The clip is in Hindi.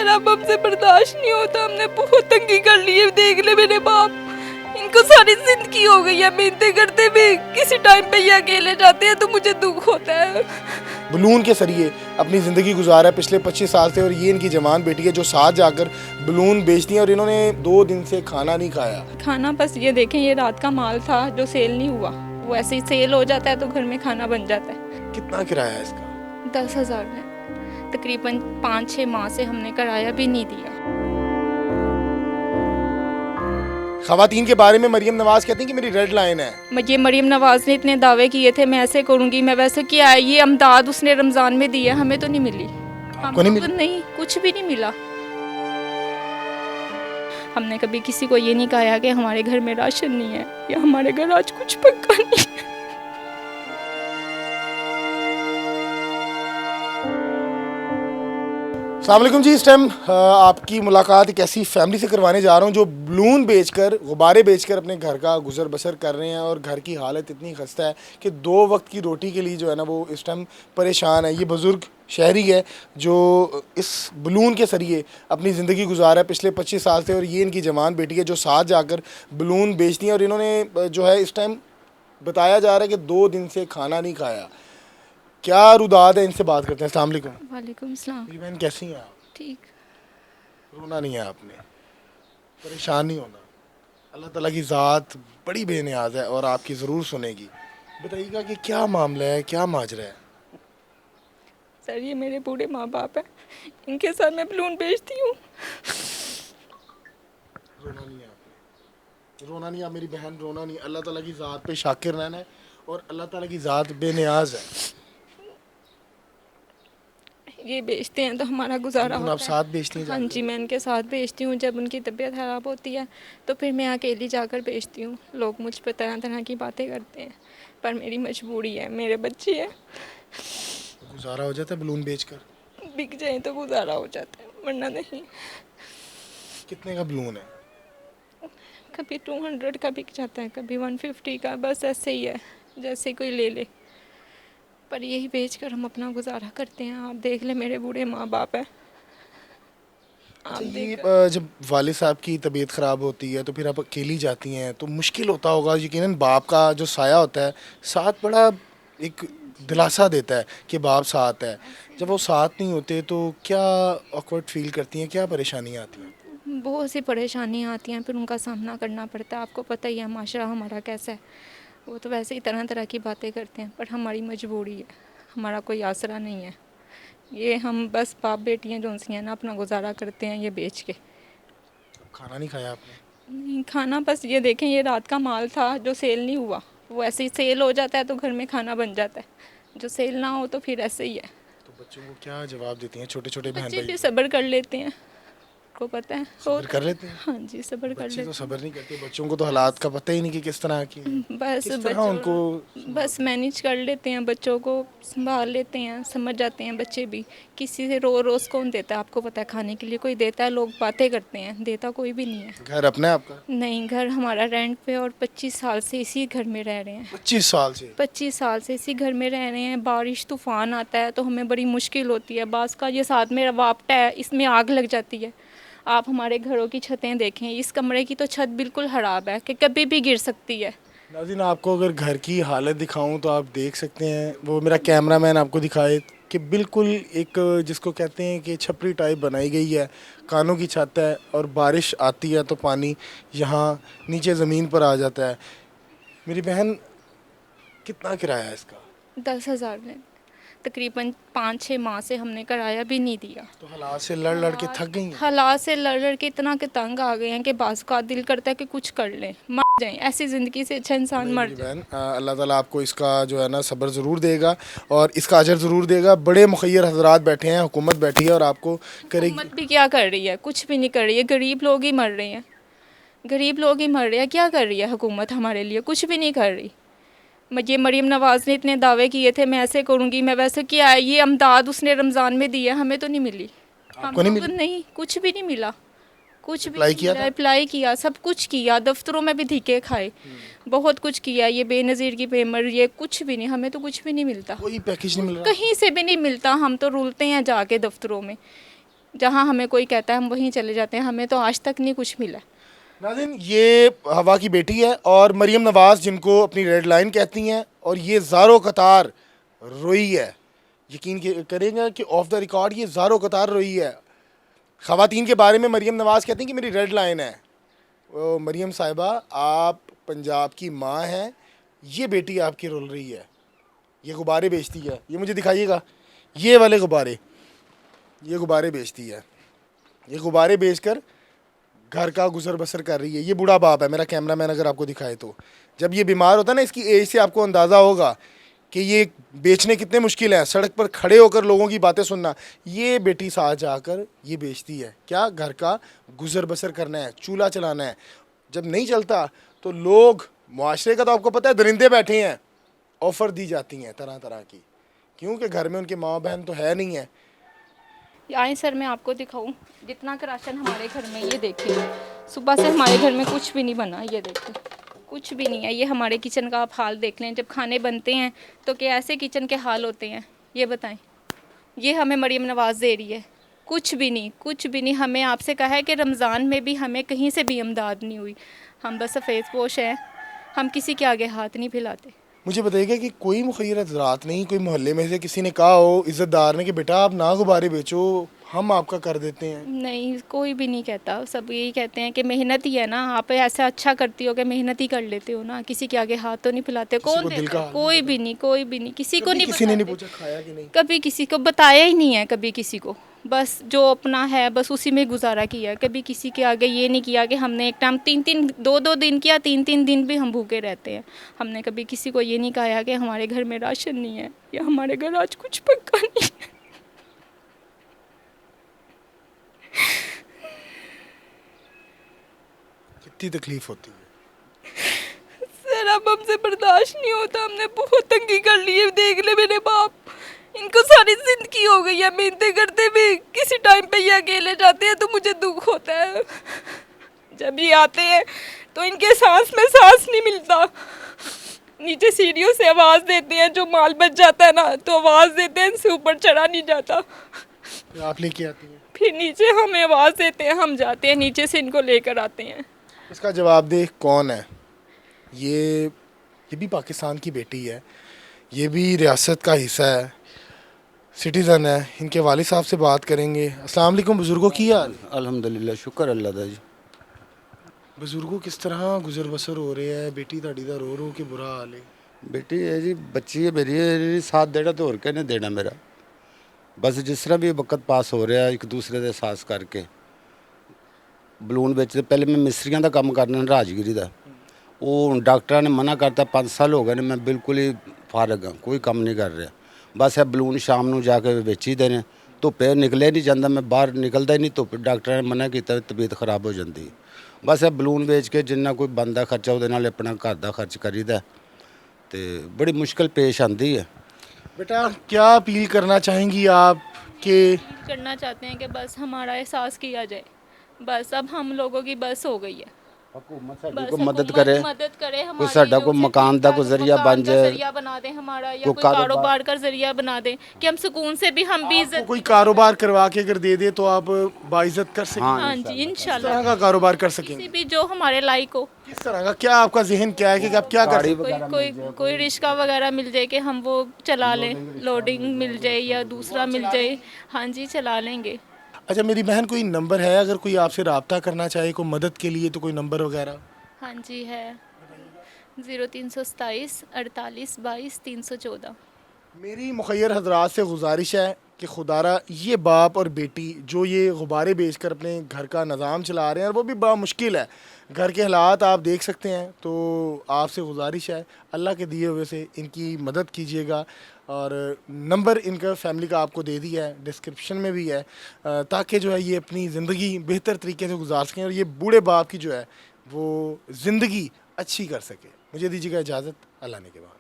अब हमसे बर्दाश्त नहीं होता। हमने बहुत तंगी कर ली है। देख ले मेरे बाप, इनको सारी जिंदगी हो गई है मेहनतें करते हुए, किसी टाइम पे ये अकेले जाते हैं तो मुझे दुख होता है। बलून के जरिए अपनी ज़िंदगी गुजारा है पिछले 25 साल से, और ये इनकी जवान बेटी है जो साथ जाकर बलून बेचती हैं, और इन्होंने 2 दिन से खाना नहीं खाया। खाना बस ये देखें, ये रात का माल था जो सेल नहीं हुआ, वो ऐसे ही सेल हो जाता है तो घर में खाना बन जाता है। कितना किराया है इसका? 10,000 है। तकरीबन 5-6 माह से हमने किराया भी नहीं दिया। खवातीन के बारे में मरियम नवाज कहती हैं कि मेरी रेड लाइन है। ये मरियम नवाज ने इतने दावे किए थे, मैं ऐसे करूंगी, मैं वैसे किया है। ये अमदाद उसने रमज़ान में दी है, हमें तो नहीं मिली। आपको नहीं मिली? नहीं, कुछ भी नहीं मिला। हमने कभी किसी को ये नहीं कहा कि हमारे घर में राशन नहीं है या हमारे घर आज कुछ पक्का नहीं है। अस्सलाम वालेकुम जी। इस टाइम आपकी मुलाकात एक ऐसी फैमिली से करवाने जा रहा हूँ जो बलून बेचकर, गुब्बारे बेचकर अपने घर का गुजर बसर कर रहे हैं, और घर की हालत इतनी खस्ता है कि 2 वक्त की रोटी के लिए जो है ना वो इस टाइम परेशान है। ये बुज़ुर्ग शहरी है जो इस बलून के ज़रिए अपनी ज़िंदगी गुजारा है पिछले 25 साल से, और ये इनकी जवान बेटी है जो साथ जाकर बलून बेचती हैं, और इन्होंने जो है इस टाइम बताया जा रहा है कि 2 दिन से खाना नहीं खाया। क्या रुदाद है, इनसे बात करते हैं। अस्सलाम वालेकुम। वालेकुम सलाम। मेरी बहन कैसी हैं आप? ठीक। रोना नहीं है आपने, परेशान नहीं होना। अल्लाह ताला की ज़ात बड़ी बेनियाज है और आपकी ज़रूर सुनेगी। बताइएगा कि क्या मामला है, क्या माजरा है? सर, ये मेरे बूढ़े माँ बाप हैं, इनके साथ मैं बलून बेचती हूँ। रोना नहीं है आपने, रोना नहीं है मेरी बहन, रोना नहीं। अल्लाह ताला की ज़ात पे शाकिर रहना है, और अल्लाह ताला की ज़ात बेनियाज है। ये बेचते हैं तो हमारा गुजारा आप होता है। साथ बेचती हैं? हाँ जी, मैं इनके साथ बेचती हूँ। जब उनकी तबीयत ख़राब होती है तो फिर मैं अकेली जाकर बेचती हूँ। लोग मुझ पर तरह तरह की बातें करते हैं, पर मेरी मजबूरी है, मेरे बच्चे हैं। गुजारा हो जाता है बलून बेचकर? बिक जाए तो गुजारा हो जाता है, वरना नहीं। कितने का बलून है? कभी 200 का बिक जाता है, कभी 150 का, बस ऐसे ही है, जैसे कोई ले ले। पर यही बेचकर हम अपना गुजारा करते हैं। आप देख ले, मेरे बूढ़े माँ बाप हैं। आप ये देख, जब वालिद साहब की तबीयत ख़राब होती है तो फिर आप अकेली जाती हैं तो मुश्किल होता होगा। यकीनन बाप का जो साया होता है साथ बड़ा एक दिलासा देता है कि बाप साथ है। जब वो साथ नहीं होते तो क्या ऑकवर्ड फील करती हैं, क्या परेशानियाँ आती हैं? बहुत सी परेशानियाँ आती हैं, फिर उनका सामना करना पड़ता है। आपको पता ही है माशरा हमारा कैसा है। वो तो वैसे ही तरह तरह की बातें करते हैं, पर हमारी मजबूरी है, हमारा कोई आसरा नहीं है। ये हम बस बाप बेटियाँ जो सी हैं ना, अपना गुजारा करते हैं ये बेच के। खाना नहीं खाया आपने? नहीं, खाना बस ये देखें, ये रात का माल था जो सेल नहीं हुआ, वो ऐसे ही सेल हो जाता है तो घर में खाना बन जाता है। जो सेल ना हो तो फिर ऐसे ही है। तो बच्चों को क्या जवाब देती हैं, छोटे छोटे बहन बच्चे भाई? भी सब्र कर लेते हैं, को पता है। सब्र कर लेते हैं? हाँ जी, सब्र कर बच्चे लेते तो हैं। सब्र नहीं करते, बच्चों को तो हालात का पता ही नहीं कि किस तरह की हैं। बस किस तरह बच्चों उनको बस मैनेज कर लेते हैं, बच्चों को संभाल लेते हैं, समझ जाते हैं बच्चे भी। किसी से रोज़ कौन देता है, आपको पता है? खाने के लिए कोई देता है? लोग बातें करते हैं, देता कोई भी नहीं है। घर अपना है आपका? नहीं, घर हमारा रेंट पे, और 25 साल से इसी घर में रह रहे हैं। 25 साल से? 25 साल से इसी घर में रह रहे हैं। बारिश तूफ़ान आता है तो हमें बड़ी मुश्किल होती है। बास का ये साथ में वापटा है, इसमें आग लग जाती है। आप हमारे घरों की छतें देखें, इस कमरे की तो छत बिल्कुल ख़राब है कि कभी भी गिर सकती है। नाज़रीन, आपको अगर घर की हालत दिखाऊं तो आप देख सकते हैं, वो मेरा कैमरामैन आपको दिखाए कि बिल्कुल एक जिसको कहते हैं कि छपरी टाइप बनाई गई है, कानों की छत है, और बारिश आती है तो पानी यहाँ नीचे ज़मीन पर आ जाता है। मेरी बहन, कितना किराया है इसका? 10,000 है। तकरीबन 5-6 माह से हमने किराया भी नहीं दिया। तो हालात से लड़ लड़ के थक गई हैं? हालात से लड़ लड़ के इतना के तंग आ गए हैं कि बाज़ का दिल करता है कि कुछ कर लें, मर जाएं। ऐसी ज़िंदगी से अच्छा इंसान मर मेरी जाए। बहन, अल्लाह ताला आपको इसका जो है ना सब्र ज़रूर देगा और इसका अजर ज़रूर देगा। बड़े मुखय्यर हजरात बैठे हैं, हुकूमत बैठी है और आपको करेगी। हुकूमत भी क्या कर रही है? कुछ भी नहीं कर रही है। गरीब लोग ही मर रहे हैं, गरीब लोग ही मर रहे हैं। क्या कर रही है हुकूमत हमारे लिए? कुछ भी नहीं कर रही। ये मरीम नवाज़ ने इतने दावे किए थे, मैं ऐसे करूँगी, मैं वैसे किया है। ये अमदाद उसने रमज़ान में दी है, हमें तो नहीं मिली। आपको नहीं मिली? नहीं, कुछ भी नहीं मिला, कुछ भी अप्लाई नहीं किया मिला। था? अप्लाई किया, सब कुछ किया, दफ्तरों में भी धीके खाए, बहुत कुछ किया। ये बेनज़ीर की पेमेंट, ये कुछ भी नहीं, हमें तो कुछ भी नहीं मिलता, कोई पैकेज नहीं मिल रहा? कहीं से भी नहीं मिलता। हम तो रुलते हैं जाके दफ्तरों में। जहाँ हमें कोई कहता है हम वहीं चले जाते हैं, हमें तो आज तक नहीं कुछ मिला। नाज़रीन, ये हवा की बेटी है और मरीम नवाज़ जिनको अपनी रेड लाइन कहती हैं, और ये ज़ारो कतार रोई है। यकीन करेंगे कि ऑफ द रिकॉर्ड ये ज़ारो कतार रोई है। ख़वातीन के बारे में मरीम नवाज़ कहती हैं कि मेरी रेड लाइन है। मरीम साहिबा, आप पंजाब की माँ हैं, ये बेटी आपकी रोल रही है, ये गुब्बारे बेचती है। ये मुझे दिखाइएगा, ये वाले गुब्बारे, ये गुब्बारे बेचती है। ये गुब्बारे बेचकर घर का गुजर बसर कर रही है। ये बूढ़ा बाप है, मेरा कैमरामैन अगर आपको दिखाए तो, जब ये बीमार होता है ना, इसकी एज से आपको अंदाज़ा होगा कि ये बेचने कितने मुश्किल हैं। सड़क पर खड़े होकर लोगों की बातें सुनना, ये बेटी साथ जाकर ये बेचती है। क्या? घर का गुजर बसर करना है, चूल्हा चलाना है। जब नहीं चलता तो लोग, मुआशरे का तो आपको पता है, दरिंदे बैठे हैं, ऑफ़र दी जाती हैं तरह तरह की, क्योंकि घर में उनके माँ बहन तो है नहीं है। आए सर, मैं आपको दिखाऊं जितना का राशन हमारे घर में, ये देखिए सुबह से हमारे घर में कुछ भी नहीं बना, ये देखिए कुछ भी नहीं है। ये हमारे किचन का आप हाल देख लें, जब खाने बनते हैं तो क्या ऐसे किचन के हाल होते हैं, ये बताएं। ये हमें मरीम नवाज़ दे रही है, कुछ भी नहीं, कुछ भी नहीं। हमें आपसे कहा है कि रमज़ान में भी हमें कहीं से भी इमदाद नहीं हुई, हम बस सफ़ेद पोश हैं, हम किसी के आगे हाथ नहीं फैलाते। मुझे बताइएगा कि कोई मुखैर रात नहीं, कोई मोहल्ले में से किसी ने कहा हो, इज़्ज़तदार ने, कि बेटा आप ना गुब्बारे बेचो, हम आपका कर देते हैं? नहीं, कोई भी नहीं कहता। सब यही कहते हैं कि मेहनत ही है ना, आप ऐसा अच्छा करती हो कि मेहनत ही कर लेते हो ना, किसी के आगे हाथ तो नहीं फैलाते। कौन को दिल देता का है? हाल कोई भी नहीं, कोई भी नहीं, किसी को नहीं किसी ने नहीं बताते। पूछा खाया कि नहीं? कभी किसी को बताया ही नहीं है, कभी किसी को, बस जो अपना है बस उसी में गुजारा किया। कभी किसी के आगे ये नहीं किया कि हमने एक टाइम 2 दिन किया, 3 दिन भी हम भूखे रहते हैं। हमने कभी किसी को ये नहीं कहा कि हमारे घर में राशन नहीं है या हमारे घर आज कुछ पक्का नहीं है। कितनी तकलीफ होती है। सर अब हमसे बर्दाश्त नहीं होता, हमने बहुत तंगी कर ली है। देख ले मेरे बाप, इनको सारी जिंदगी हो गई है मेहनतें करते हुए, किसी टाइम पे ये अकेले जाते हैं तो मुझे दुख होता है। जब ये आते हैं तो इनके सांस में सांस नहीं मिलता। नीचे सीढ़ियों से आवाज़ देते हैं, जो माल बच जाता है ना तो आवाज़ देते हैं, इनसे ऊपर चढ़ा नहीं जाता। फिर आप लेके आती हैं? फिर नीचे हमें आवाज़ देते हैं, हम जाते हैं नीचे से इनको लेकर आते हैं। इसका जवाबदेह कौन है? ये भी पाकिस्तान की बेटी है, ये भी रियासत का हिस्सा है, सिटीज़न है। इनके वालिद साहब से बात करेंगे। अस्सलाम वालेकुम बुज़ुर्गों, की हाल? अल्हम्दुलिल्लाह, शुक्र अल्लाह दा जी। बुज़ुर्गों, किस तरह गुजर बसर हो रहे हैं? बेटी ताड़ी दा रो रो के बुरा हाल है। बेटी है जी, बच्ची है मेरी, है साथ देना तो होर कहने देना मेरा। बस जिस तरह भी वक्त पास हो रहा एक दूसरे के साथ करके। बलून बेचते, पहले मैं मिस्त्रियों का काम करना राजगिरी का, वो डॉक्टर ने मना करता, 5 साल हो गए ने मैं बिल्कुल ही फारग हाँ, कोई काम नहीं कर रहा। बस है बलून शाम को जाके बेची देने, धुप्पे निकले नहीं जाता, मैं बाहर निकलता ही नहीं धुप्प, डॉक्टर ने मना किया, तबीयत खराब हो जाती। बस है बलून बेच के जिन्ना कोई बनता खर्चा वो अपना घर का खर्च करीदा, तो बड़ी मुश्किल पेश आती है। बेटा, क्या अपील करना चाहेंगी आप? कि करना चाहते हैं कि बस हमारा एहसास किया जाए, बस अब हम लोगों की बस हो गई है। हुकूमत साडी बस को मदद हुकूमत करे, मदद करे, कोई हमारी साडा जो कोई खेती मकान दा कोई का जरिया मकान बन का जाए, जरिया बना दे हमारा, या कोई कोई कारोबार कारोबार का जरिया बना दे कि हम सुकून से भी, हम भी इज्जत। कोई कारोबार करवा के अगर दे दे तो आप बाइज्जत कर सकें? हाँ, हाँ जी, किस इंशाल्लाह तरह का कारोबार कर सकेंगे? किसी भी जो हमारे लायक हो। किस तरह का, क्या आपका जहन क्या है कि आप क्या कर गाड़ी सकते हैं? कोई रिक्शा वगैरह मिल जाए कि हम वो चला लें, लोडिंग मिल जाए या दूसरा मिल जाए, हाँ जी चला लेंगे। अच्छा मेरी बहन, कोई नंबर है अगर कोई आपसे रब्ता करना चाहे कोई मदद के लिए, तो कोई नंबर वगैरह? हाँ जी है, 0327 48 22 314। मेरी मुखैर हजरात से गुजारिश है कि खुदारा ये बाप और बेटी जो ये गुब्बारे बेचकर अपने घर का निज़ाम चला रहे हैं, और वो भी बड़ा मुश्किल है, घर के हालात आप देख सकते हैं, तो आपसे गुजारिश है अल्लाह के दिए हुए से इनकी मदद कीजिएगा। और नंबर इनका फैमिली का आपको दे दिया है, डिस्क्रिप्शन में भी है, ताकि जो है ये अपनी ज़िंदगी बेहतर तरीके से गुजार सकें और ये बूढ़े बाप की जो है वो ज़िंदगी अच्छी कर सके। मुझे दीजिएगा इजाज़त, अल्लाह ने के बाद।